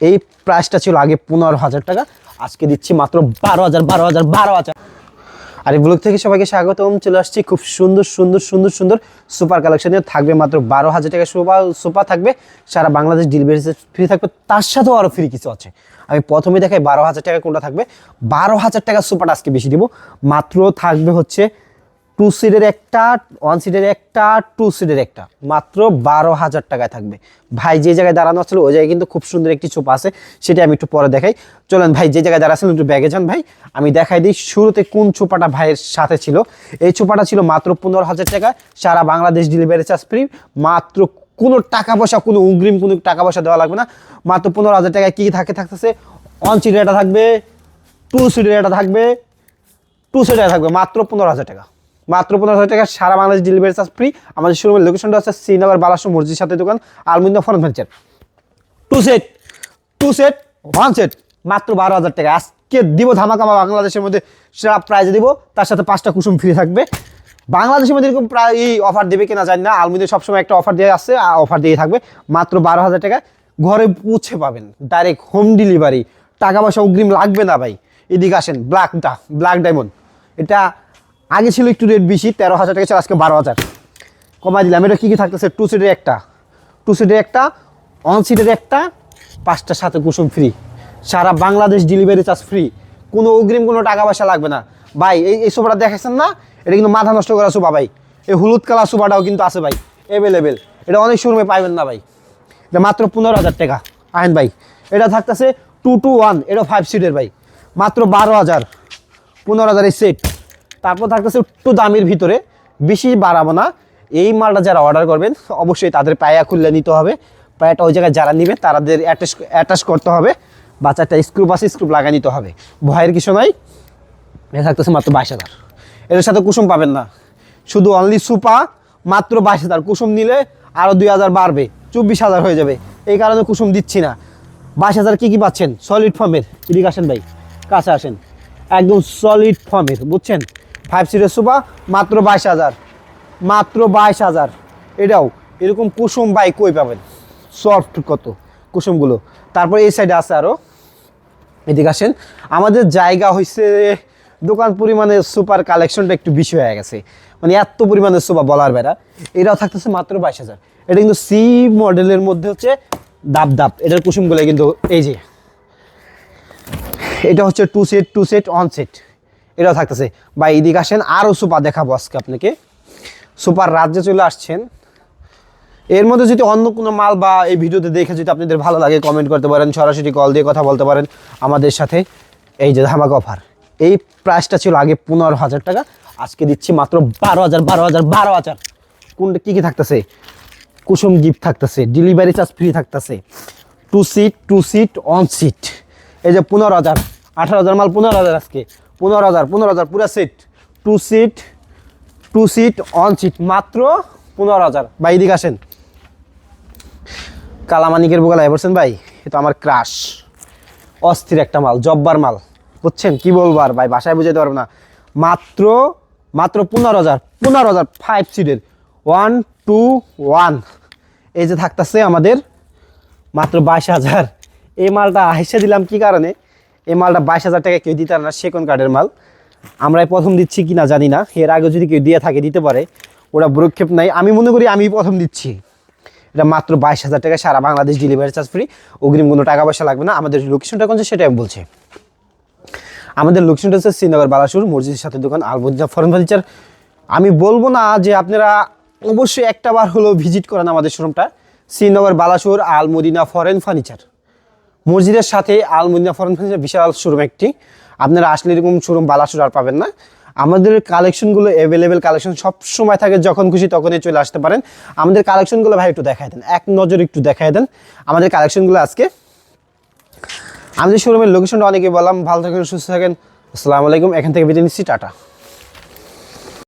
এই প্রাইসটা ছিল আগে 15,000 টাকা, আজকে দিচ্ছি মাত্র 12,000। আর এই ব্লগ থেকে সবাইকে স্বাগতম। চলে আসছি খুব সুন্দর সুন্দর সুন্দর সুন্দর সুপার কালেকশন নিয়ে। থাকবে মাত্র 12,000 টাকা সোফা থাকবে, সারা বাংলাদেশ ডেলিভারি ফ্রি থাকবে, তার সাথেও আরও ফ্রি কিছু আছে। আমি প্রথমে দেখাই 12,000 টাকা কোনটা থাকবে। 12,000 টাকা সোফাটা আজকে বেশি দিব, মাত্র থাকবে হচ্ছে 2 সিটের একটা, 1 সিটের একটা, 2 সিটের একটা, মাত্র 12,000 টাকায় থাকবে। ভাই যে জায়গায় দাঁড়ানো ছিল ওই জায়গায় কিন্তু খুব সুন্দর একটি সোফা আছে, সেটা আমি একটু পরে দেখাই। চলেন ভাই, যে জায়গায় দাঁড়াচ্ছিলেন একটু ব্যাগে যান ভাই, আমি দেখাই দিই শুরুতে কোন সোফাটা ভাইয়ের সাথে ছিল। এই সোফাটা ছিল মাত্র 15,000 টাকা, সারা বাংলাদেশ ডেলিভারি চার্জ ফ্রি, মাত্র কোনো টাকা পয়সা, কোনো অগ্রিম কোনো টাকা পয়সা দেওয়া লাগবে না। মাত্র 15,000 টাকায় কী থাকতেছে, 1 সিটের এটা থাকবে, 2 সিটের এটা থাকবে, 2 সিটের থাকবে, মাত্র 15,000 টাকা। মাত্র 15,000 টাকা, সারা বাংলাদেশ ডেলিভারি চার্জ ফ্রি। আমাদের শোরুমের লোকেশনটা হচ্ছে শ্রীনগর বালাসুর মসজিদ সাথে দোকান, আলমিনা ফার্নিচার। 2 সেট 1 সেট মাত্র 12,000 টাকা। আজকে দিব ধামাকা, বাংলাদেশের মধ্যে সেরা প্রাইজে দিব, তার সাথে 5টা কুসুম ফ্রি থাকবে। বাংলাদেশের মধ্যে এরকম প্রায় অফার দেবে কিনা জানি না, আলমিনা সবসময় একটা অফার দিয়ে আসছে, অফার দিয়ে থাকবে। মাত্র 12,000 টাকা ঘরে পৌঁছে পাবেন, ডাইরেক্ট হোম ডেলিভারি, টাকা পয়সা অগ্রিম লাগবে না ভাই। এদিকে আসেন, ব্ল্যাক ডায়মন্ড, এটা আগে ছিল একটু রেট বেশি, 13,000 টাকা ছিল, আজকে 12,000 কমাই দিলাম। এটা কী থাকতেছে, 2 সিটের একটা, 1 সিটের একটা, 5টার সাথে কুসুম ফ্রি, সারা বাংলাদেশ ডেলিভারি চার্জ ফ্রি, কোনো অগ্রিম কোনো টাকা পয়সা লাগবে না ভাই। এই সোফাটা দেখাচ্ছেন না, এটা কিন্তু মাথা নষ্ট করা সোফা ভাই। এই হলুদ কালার সোফাটাও কিন্তু আছে ভাই, অ্যাভেলেবেল। এটা অনেক শোরুমে পাইবেন না ভাই, এটা মাত্র 15,000 টাকা। আহেন ভাই, এটা থাকতেছে 2-1, এটা 5 সিটের ভাই, মাত্র 12,000, 15,000 এই সেট। তারপর থাকতেছে একটু দামের ভিতরে, বেশি বাড়াবো না। এই মালটা যারা অর্ডার করবেন অবশ্যই তাদের পায়া খুললে নিতে হবে, পায়াটা ওই জায়গায় যারা নেবে তাদের অ্যাটাচ করতে হবে, বাচ্চাটা স্ক্রুপ লাগাই নিতে হবে, ভয়ের কিছু নাই। এটা থাকতেছে মাত্র 22,000, এর সাথে কুসুম পাবেন না, শুধু অনলি সুপা, মাত্র 22,000। কুসুম নিলে আরও 2,000 বাড়বে, 24,000 হয়ে যাবে, এই কারণে কুসুম দিচ্ছি না। 22,000 কী পাচ্ছেন, সলিড ফর্মের, এদিকে আসেন ভাই, কাছে আসেন, একদম সলিড ফর্মের, বুঝছেন, 5 সিটের সোফা, মাত্র 22,000, মাত্র 22,000। এটাও এরকম কুসুম বাই কই পাবেন, সফট কত কুসুমগুলো। তারপর এই সাইডে আছে আরও, এদিকে আসেন। আমাদের জায়গা হয়েছে দোকান পরিমাণে সুপার কালেকশনটা একটু বেশি হয়ে গেছে, মানে এত পরিমাণে সোফা বলার বেড়া। এটাও থাকতেছে মাত্র 22,000। এটা কিন্তু সি মডেলের মধ্যে হচ্ছে দাব, এটার কুসুমগুলো কিন্তু এই যে, এটা হচ্ছে 2 সেট 1 সেট, এটাও থাকতেছে। বা এদিকে আসেন, আরও সোফা দেখাবো আজকে আপনাকে। সুপার রাজ্যে চলে আসছেন, এর মধ্যে যদি অন্য কোনো মাল বা এই ভিডিওতে দেখে যদি আপনাদের ভালো লাগে কমেন্ট করতে পারেন, সরাসরি কল দিয়ে কথা বলতে পারেন আমাদের সাথে। এই যে ধামাকা অফার, এই প্রাইসটা ছিল আগে 15,000 টাকা, আজকে দিচ্ছি মাত্র 12,000। কোনটা কী থাকতেছে, কুসুম গিফট থাকতেছে, ডেলিভারি চার্জ ফ্রি থাকতেছে, 2 সিট 1 সিট। এই যে 15,000, 18,000 মাল 15,000, আজকে 15,000 পুরো সেট, 2 সিট 1 সিট, মাত্র 15,000। ভাই এদিকে আসেন, কালামানিকের বোকালা বলছেন ভাই, এটা আমার ক্রাশ, অস্থির একটা মাল, জব্বার মাল, বুঝছেন, কি বলবো আর ভাই, বাসায় বুঝাইতে পারবো না। মাত্র 15,000, 5 সিটের 1-2-1। এই যে থাকতেছে আমাদের মাত্র 22,000। এই মালটা হেসে দিলাম কি কারণে, এই মালটা 22,000 টাকা কেউ দিতে পারে না, সেকেন্ড কার্ডের মাল, আমরাই প্রথম দিচ্ছি কিনা জানি না, এর আগে যদি কেউ দিয়ে থাকে দিতে পারে, ওরা ভ্রুক্ষেপ নাই, আমি মনে করি আমি প্রথম দিচ্ছি। এটা মাত্র 22,000 টাকা, সারা বাংলাদেশ ডেলিভারি চার্জ ফ্রি, অগ্রিম কোনো টাকা পয়সা লাগবে না। আমাদের লোকেশনটা কোন, সেটা আমি বলছি। আমাদের লোকেশনটা হচ্ছে শ্রীনগর বালাসুর মসজিদের সাথে দোকান, আলমদিনা ফার্নিচার। আমি বলবো না যে আপনারা অবশ্যই একটা বার হলেও ভিজিট করেন আমাদের শোরুমটা, শ্রীনগর বালাসুর আলমদিনা ফরেন ফার্নিচার, মসজিদের সাথে আলমদিনা ফরেন ফার্নিচার, বিশাল শোরুম একটি। আপনারা আসলে এরকম শোরুম বালাসুর আর পাবেন না। আমাদের কালেকশনগুলো অ্যাভেলেবেল কালেকশন সব সময় থাকে, যখন খুশি তখনই চলে আসতে পারেন। আমাদের কালেকশনগুলো ভাই একটু দেখায় দেন, এক নজর একটু দেখায় দেন আমাদের কালেকশনগুলো আজকে। আমাদের শোরুমের লোকেশনটা অনেকে বললাম, ভালো থাকেন, সুস্থ থাকেন, আসসালামু আলাইকুম। এখান থেকে বিদায় নিচ্ছি, টাটা।